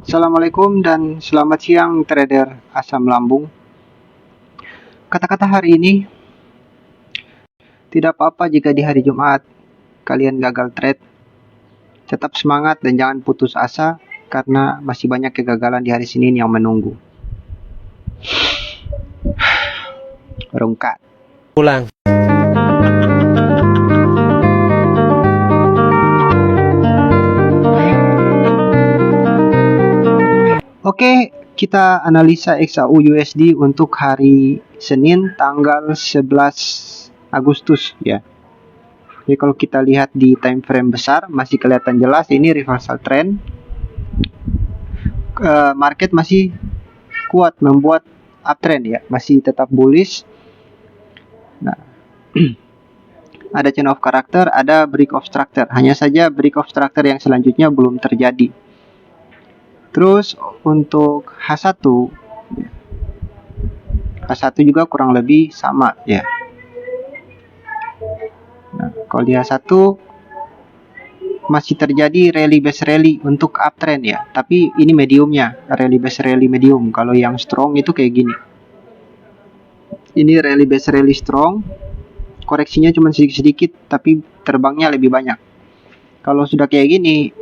Assalamualaikum dan selamat siang trader asam lambung. Kata-kata hari ini, tidak apa-apa jika di hari Jumat kalian gagal trade. Tetap semangat dan jangan putus asa karena masih banyak kegagalan di hari Senin yang menunggu. Rungkat. Pulang. Oke, kita analisa XAU USD untuk hari Senin tanggal 11 Agustus ya. Jadi kalau kita lihat di time frame besar masih kelihatan jelas ini reversal trend. Market masih kuat membuat uptrend ya, masih tetap bullish. Nah, ada chain of character, ada break of structure. Hanya saja break of structure yang selanjutnya belum terjadi. Terus untuk H1 juga kurang lebih sama ya. Nah, kalau di H1 masih terjadi rally base rally untuk uptrend ya, tapi ini mediumnya, rally base rally medium. Kalau yang strong itu kayak gini. Ini rally base rally strong, koreksinya cuma sedikit-sedikit tapi terbangnya lebih banyak. Kalau sudah kayak gini,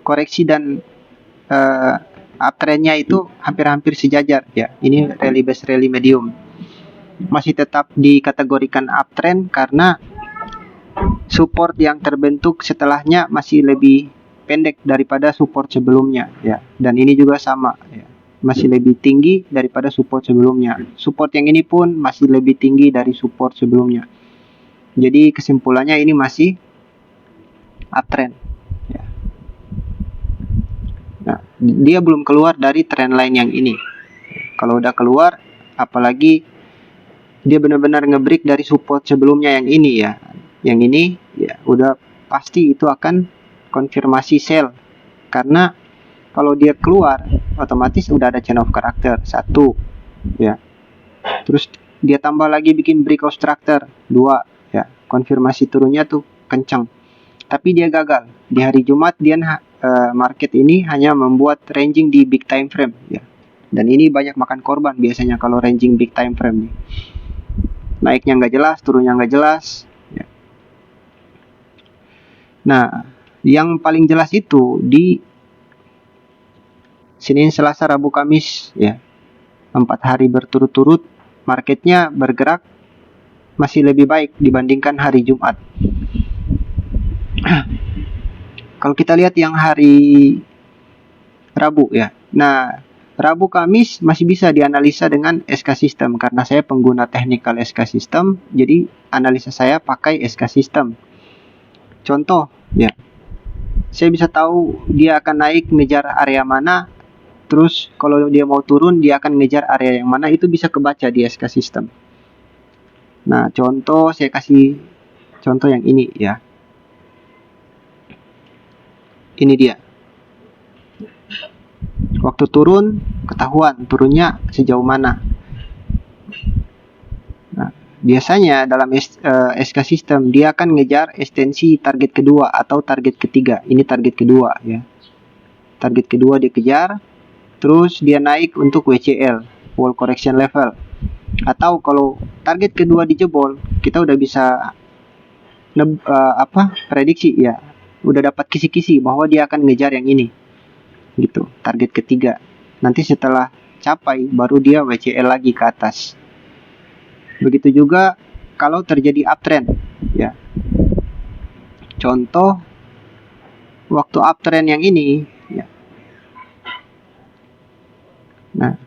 koreksi dan uptrendnya itu hampir-hampir sejajar ya. Ini rally base rally medium, masih tetap dikategorikan uptrend karena support yang terbentuk setelahnya masih lebih pendek daripada support sebelumnya ya. Dan ini juga sama ya, masih lebih tinggi daripada support sebelumnya. Support yang ini pun masih lebih tinggi dari support sebelumnya. Jadi kesimpulannya ini masih uptrend. Nah, dia belum keluar dari trendline yang ini. Kalau udah keluar, apalagi dia benar-benar ngebreak dari support sebelumnya yang ini ya. Yang ini ya udah pasti itu akan konfirmasi sell. Karena kalau dia keluar, otomatis udah ada chain of character 1 ya. Terus dia tambah lagi bikin break of structure 2 ya. Konfirmasi turunnya tuh kencang. Tapi dia gagal. Di hari Jumat dia market ini hanya membuat ranging di big time frame ya. Dan ini banyak makan korban biasanya kalau ranging big time frame nih. Naiknya nggak jelas, turunnya nggak jelas ya. Nah, yang paling jelas itu di Senin, Selasa, Rabu, Kamis ya. 4 hari berturut-turut marketnya bergerak masih lebih baik dibandingkan hari Jumat. Kalau kita lihat yang hari Rabu ya. Nah, Rabu Kamis masih bisa dianalisa dengan SK System karena saya pengguna technical SK System, jadi analisa saya pakai SK System. Contoh ya. Saya bisa tahu dia akan naik ngejar area mana, terus kalau dia mau turun dia akan ngejar area yang mana, itu bisa kebaca di SK System. Nah, contoh saya kasih contoh yang ini ya. Ini dia. Waktu turun ketahuan turunnya sejauh mana. Nah, biasanya dalam SK System dia akan ngejar ekstensi target kedua atau target ketiga. Ini target kedua ya. Target kedua dikejar, terus dia naik untuk WCL, wall correction level. Atau kalau target kedua dijebol, kita udah bisa prediksi ya. Udah dapat kisi-kisi bahwa dia akan ngejar yang ini. Gitu, target ketiga. Nanti setelah capai baru dia WCL lagi ke atas. Begitu juga kalau terjadi uptrend ya. Contoh waktu uptrend yang ini ya. Nah,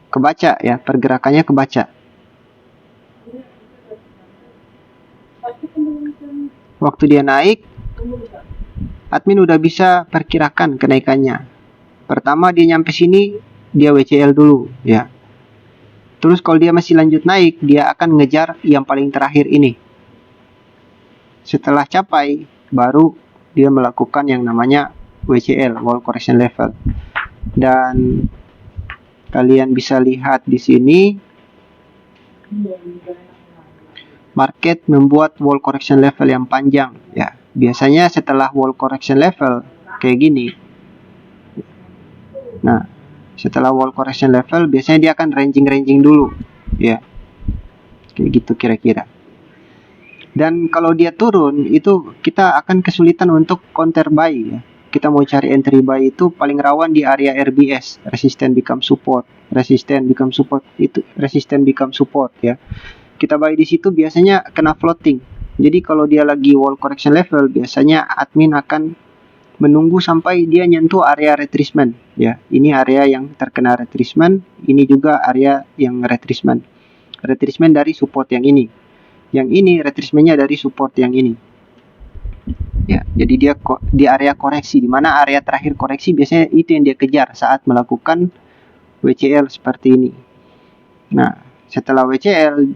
kebaca ya, pergerakannya kebaca. Waktu dia naik, admin udah bisa perkirakan kenaikannya. Pertama dia nyampe sini, dia WCL dulu ya. Terus kalau dia masih lanjut naik, dia akan ngejar yang paling terakhir ini. Setelah capai, baru dia melakukan yang namanya WCL, wall correction level. Dan kalian bisa lihat di sini, market membuat wall correction level yang panjang ya. Biasanya setelah wall correction level kayak gini. Nah, setelah wall correction level biasanya dia akan ranging dulu ya, kayak gitu kira-kira. Dan kalau dia turun itu kita akan kesulitan untuk counter buy ya. Kita mau cari entry buy itu paling rawan di area RBS, resistance become support, itu resistance become support ya. Kita buy di situ biasanya kena floating. Jadi kalau dia lagi wall correction level biasanya admin akan menunggu sampai dia nyentuh area retracement ya. Ini area yang terkena retracement, ini juga area yang retracement dari support yang ini. Yang ini retracementnya dari support yang ini ya. Jadi dia di area koreksi, di mana area terakhir koreksi biasanya itu yang dia kejar saat melakukan WCL seperti ini. Nah, setelah WCL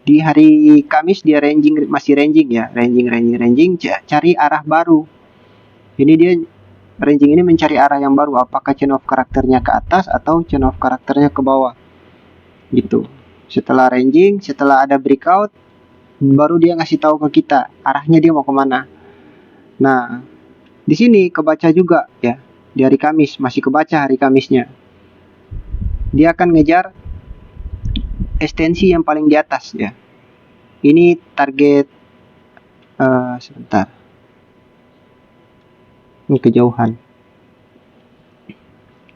di hari Kamis dia masih ranging ya, ranging, cari arah baru. Ini dia ranging ini mencari arah yang baru, apakah chain of karakternya ke atas atau chain of karakternya ke bawah gitu. Setelah ranging, setelah ada breakout, baru dia ngasih tahu ke kita arahnya dia mau kemana. Nah, di sini kebaca juga ya, di hari Kamis masih kebaca hari Kamisnya. Dia akan ngejar ekstensi yang paling di atas ya. Ini target sebentar. Ini kejauhan.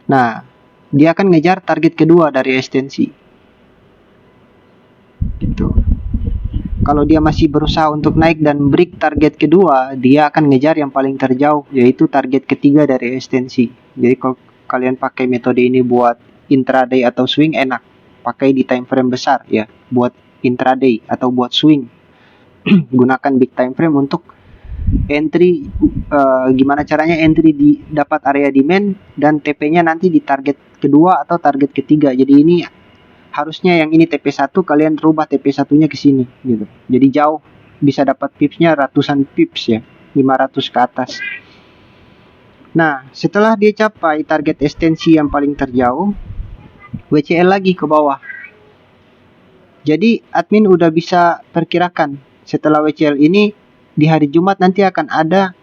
Nah, dia akan ngejar target kedua dari ekstensi. Gitu. Kalau dia masih berusaha untuk naik dan break target kedua, dia akan ngejar yang paling terjauh, yaitu target ketiga dari ekstensi. Jadi kalau kalian pakai metode ini buat intraday atau swing enak. Pakai di time frame besar ya, buat intraday atau buat swing. Gunakan big time frame untuk entry. Gimana caranya entry di dapat area demand dan TP-nya nanti di target kedua atau target ketiga. Jadi ini harusnya yang ini TP1 kalian rubah TP1-nya ke sini gitu. Jadi jauh, bisa dapat pipsnya ratusan pips ya, 500 ke atas. Nah, setelah dia capai target ekstensi yang paling terjauh, WCL lagi ke bawah. Jadi admin udah bisa perkirakan setelah WCL ini di hari Jumat nanti akan ada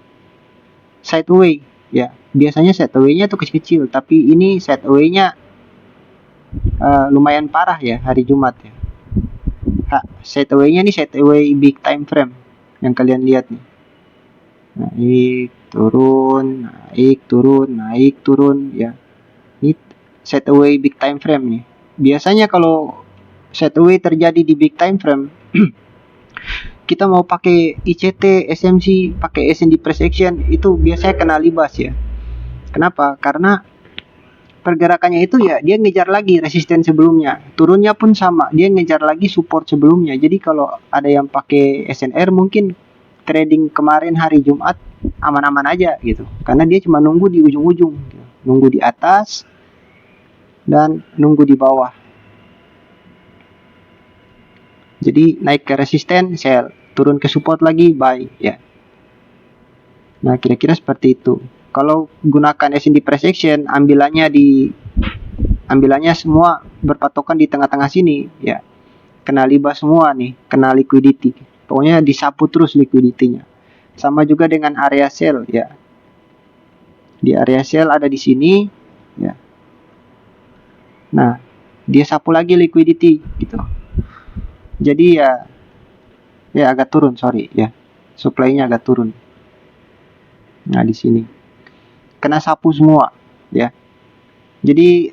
sideway ya. Biasanya sideway-nya tuh kecil-kecil, tapi ini sideway-nya lumayan parah ya hari Jumat ya. Sideway-nya nih sideway big time frame yang kalian lihat nih. Naik, turun ya. Ini sideway big time frame nih. Biasanya kalau sideway terjadi di big time frame kita mau pakai ICT, SMC, pakai S&D price action itu biasanya kena libas ya. Kenapa? Karena pergerakannya itu ya dia ngejar lagi resisten sebelumnya, turunnya pun sama, dia ngejar lagi support sebelumnya. Jadi kalau ada yang pakai SNR mungkin trading kemarin hari Jumat aman-aman aja gitu, karena dia cuma nunggu di ujung-ujung gitu. Nunggu di atas dan nunggu di bawah. Jadi naik ke resisten sell, turun ke support lagi buy ya. Nah, kira-kira seperti itu. Kalau gunakan S&D price action, ambilannya semua berpatokan di tengah-tengah sini ya. Kena libas semua nih, kena liquidity. Pokoknya disapu terus liquidity-nya. Sama juga dengan area sell ya. Di area sell ada di sini ya. Nah, dia sapu lagi liquidity gitu. Jadi ya agak turun, sorry ya. Supply-nya agak turun. Nah, di sini kena sapu semua ya. Jadi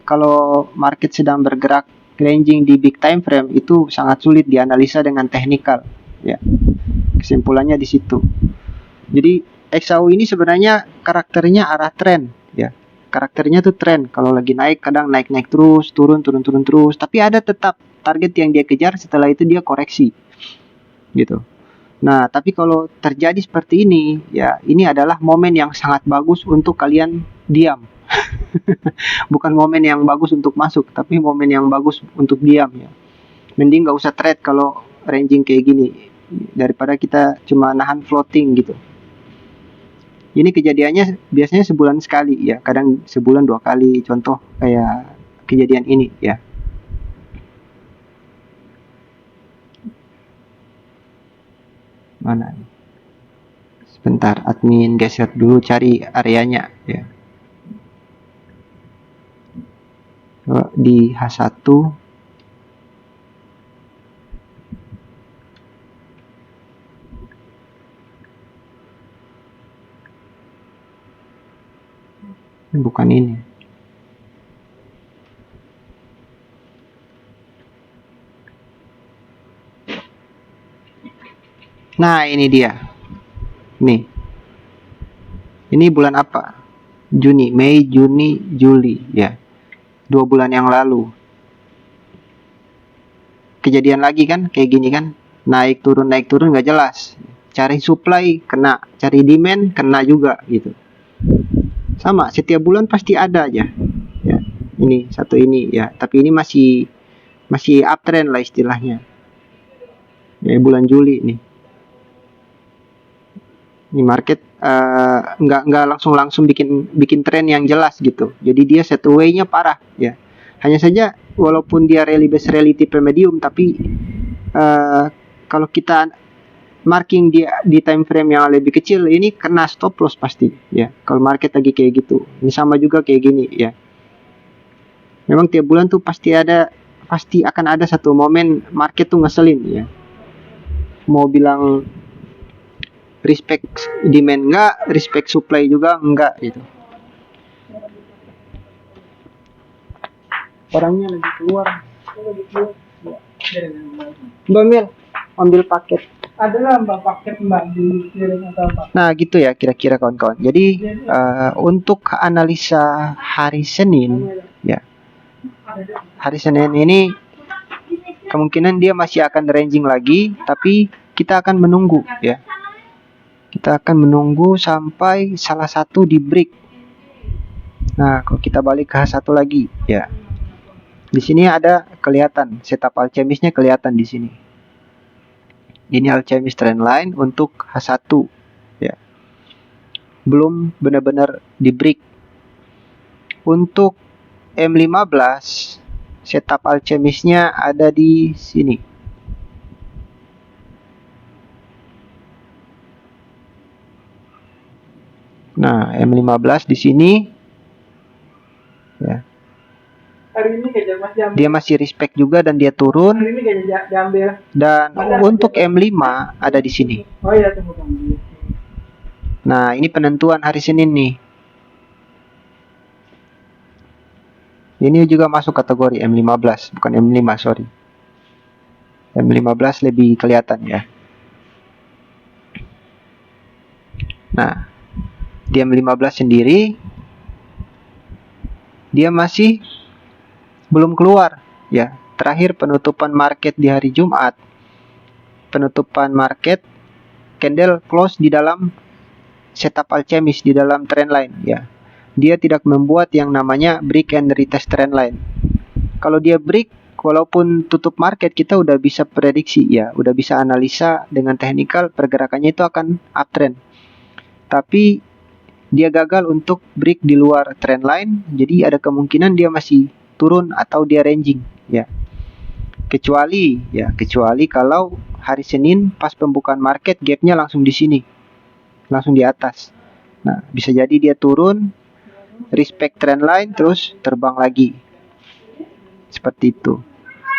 kalau market sedang bergerak ranging di big time frame itu sangat sulit dianalisa dengan teknikal ya. Kesimpulannya di situ. Jadi XAU ini sebenarnya karakternya arah tren ya. Karakternya tuh tren. Kalau lagi naik kadang naik terus, turun terus, tapi ada tetap target yang dia kejar, setelah itu dia koreksi gitu. Nah, tapi kalau terjadi seperti ini ya, ini adalah momen yang sangat bagus untuk kalian diam. Bukan momen yang bagus untuk masuk, tapi momen yang bagus untuk diam ya. Mending gak usah trade kalau ranging kayak gini, daripada kita cuma nahan floating gitu. Ini kejadiannya biasanya sebulan sekali ya, kadang sebulan 2 kali. Contoh kayak kejadian ini ya. Mana nih? Bentar, admin geser dulu cari areanya ya. Di H1 bukan ini. Nah, ini dia. Nih. Ini bulan apa? Juni, Mei, Juni, Juli ya. 2 bulan yang lalu. Kejadian lagi kan kayak gini kan. Naik turun nggak jelas. Cari supply kena, cari demand kena juga gitu. Sama, setiap bulan pasti ada aja. Ya. Ini satu ini ya, tapi ini masih uptrend lah istilahnya. Ya, bulan Juli nih. Ini market nggak langsung bikin tren yang jelas gitu. Jadi dia set away-nya parah ya. Hanya saja walaupun dia rally base rally tipe medium, tapi kalau kita marking dia di time frame yang lebih kecil, ini kena stop loss pasti ya. Kalau market lagi kayak gitu, ini sama juga kayak gini ya. Memang tiap bulan tuh pasti akan ada satu momen market tuh ngeselin ya. Mau bilang respect demand enggak, respect supply juga enggak gitu. Orangnya lagi keluar. Mbak Mil, ambil paket. Adalah Mbak paket Mbak di atau apa? Nah gitu ya kira-kira kawan-kawan. Jadi untuk analisa hari Senin ya. Hari Senin ini kemungkinan dia masih akan ranging lagi, tapi kita akan menunggu ya. Kita akan menunggu sampai salah satu di break. Nah, kalau kita balik ke H1 lagi ya. Di sini ada kelihatan setup alchemisnya kelihatan di sini. Ini alchemist trendline untuk H1 ya. Belum benar-benar di break. Untuk M15 setup alchemisnya ada di sini. Nah, M15 di sini ya. Hari ini dia masih respect juga dan dia turun. Hari ini diambil. Dan untuk M5 ada di sini. Oh iya, tunggu. Nah, ini penentuan hari Senin nih. Ini juga masuk kategori M15, bukan M5, sorry. M15 lebih kelihatan ya. Nah, di M15 sendiri dia masih belum keluar ya. Terakhir penutupan market di hari Jumat, penutupan market candle close di dalam setup alchemist, di dalam trendline ya. Dia tidak membuat yang namanya break and retest trendline. Kalau dia break, walaupun tutup market kita udah bisa prediksi ya, udah bisa analisa dengan teknikal pergerakannya itu akan uptrend. Tapi dia gagal untuk break di luar trendline, jadi ada kemungkinan dia masih turun atau dia ranging ya. Kecuali kalau hari Senin pas pembukaan market gapnya langsung di sini, langsung di atas. Nah, bisa jadi dia turun, respect trendline, terus terbang lagi. Seperti itu.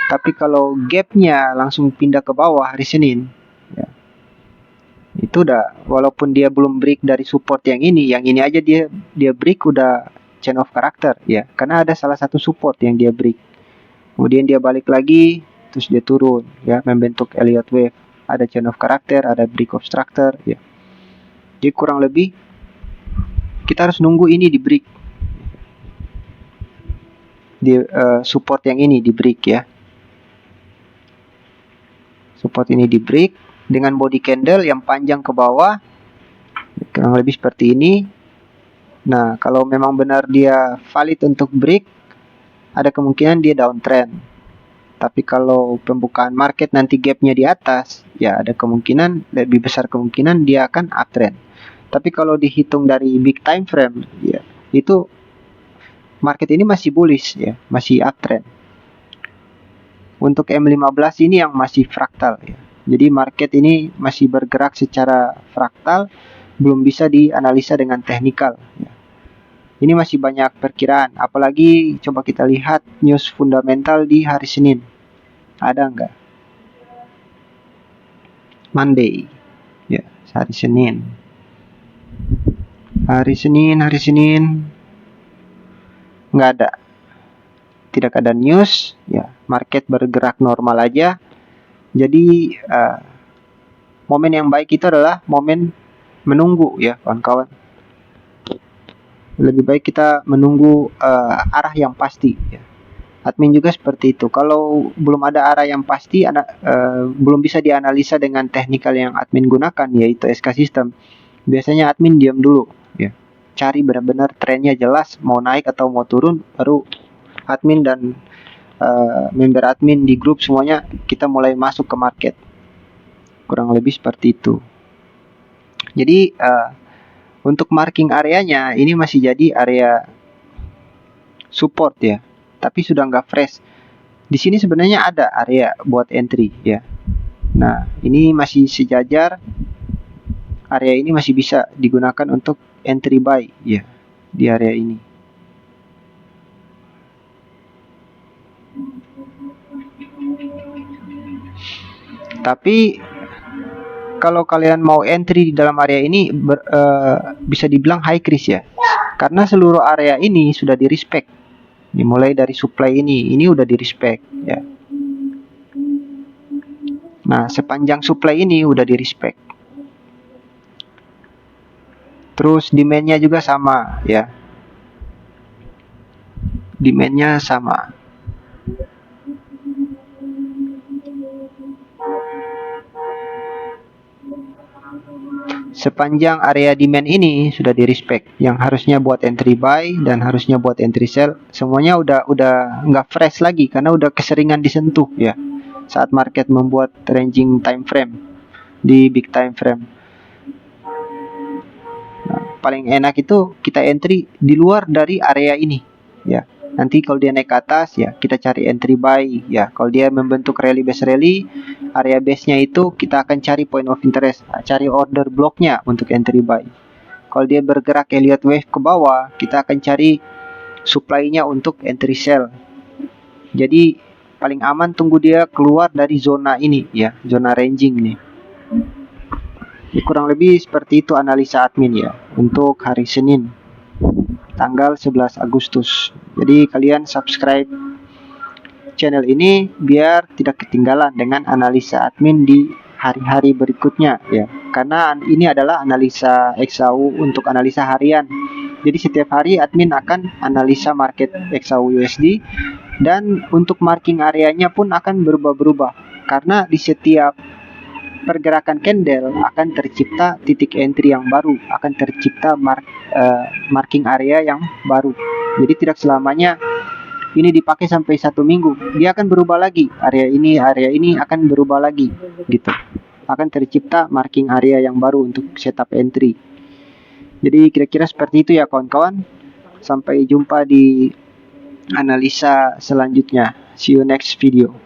Tapi kalau gapnya langsung pindah ke bawah hari Senin, ya, itu udah, walaupun dia belum break dari support yang ini aja dia break udah chain of character ya, karena ada salah satu support yang dia break. Kemudian dia balik lagi, terus dia turun ya, membentuk Elliott wave, ada chain of character, ada break of structure ya. Jadi kurang lebih kita harus nunggu ini di break, di support yang ini di break ya. Support ini di break dengan body candle yang panjang ke bawah, kurang lebih seperti ini. Nah, kalau memang benar dia valid untuk break, ada kemungkinan dia downtrend. Tapi kalau pembukaan market nanti gapnya di atas, ya ada kemungkinan, lebih besar kemungkinan dia akan uptrend. Tapi kalau dihitung dari big time frame, ya itu market ini masih bullish ya, masih uptrend. Untuk M15 ini yang masih fraktal ya. Jadi market ini masih bergerak secara fraktal, belum bisa dianalisa dengan teknikal ya. Ini masih banyak perkiraan, apalagi coba kita lihat news fundamental di hari Senin. Ada nggak? Monday ya, hari Senin. Hari Senin nggak ada, tidak ada news ya, market bergerak normal aja. Jadi momen yang baik itu adalah momen menunggu ya kawan-kawan. Lebih baik kita menunggu arah yang pasti ya. Admin juga seperti itu. Kalau belum ada arah yang pasti, belum bisa dianalisa dengan teknikal yang admin gunakan, yaitu SK System. Biasanya admin diam dulu ya. Cari benar-benar trennya jelas, mau naik atau mau turun, baru admin dan member admin di grup semuanya kita mulai masuk ke market. Kurang lebih seperti itu. Jadi untuk marking areanya ini masih jadi area support ya, tapi sudah nggak fresh. Di sini sebenarnya ada area buat entry ya. Nah, ini masih sejajar. Area ini masih bisa digunakan untuk entry buy ya di area ini. Tapi kalau kalian mau entry di dalam area ini bisa dibilang high risk ya. Karena seluruh area ini sudah di respect. Dimulai dari supply ini udah di respect ya. Nah, sepanjang supply ini udah di respect. Terus demand-nya juga sama ya. Demand-nya sama. Sepanjang area demand ini sudah di respect, yang harusnya buat entry buy dan harusnya buat entry sell, semuanya udah nggak fresh lagi karena udah keseringan disentuh ya saat market membuat ranging time frame di big time frame. Nah, paling enak itu kita entry di luar dari area ini ya. Nanti kalau dia naik ke atas ya kita cari entry buy ya. Kalau dia membentuk rally base rally, area base-nya itu kita akan cari point of interest, cari order block-nya untuk entry buy. Kalau dia bergerak Elliott wave ke bawah, kita akan cari supply-nya untuk entry sell. Jadi paling aman tunggu dia keluar dari zona ini ya, zona ranging nih. Ya, kurang lebih seperti itu analisa admin ya untuk hari Senin tanggal 11 Agustus. Jadi kalian subscribe channel ini biar tidak ketinggalan dengan analisa admin di hari-hari berikutnya ya. Karena ini adalah analisa XAU untuk analisa harian. Jadi setiap hari admin akan analisa market XAU USD dan untuk marking areanya pun akan berubah-berubah karena di setiap pergerakan candle akan tercipta titik entry yang baru, akan tercipta marking area yang baru. Jadi tidak selamanya ini dipakai sampai 1 minggu, dia akan berubah lagi. Area ini akan berubah lagi, gitu. Akan tercipta marking area yang baru untuk setup entry. Jadi kira-kira seperti itu ya kawan-kawan. Sampai jumpa di analisa selanjutnya. See you next video.